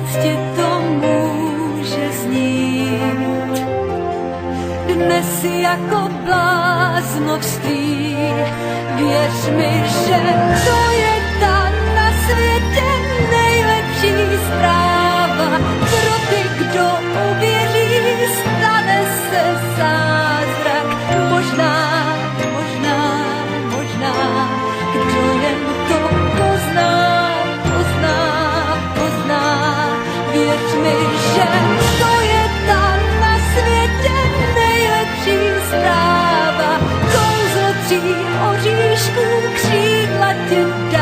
říct ti to může znít. Dnes jako bláznovství, věř mi, že to je ta na světě nejlepší zpráva. Pro ty, kdo uvěří, stane se zázrak. Možná, kdo jen to pozná. Věř mi, že to je ta na světě nejlepší zpráva. Kouzlo 3 oříšků křídla ti dá.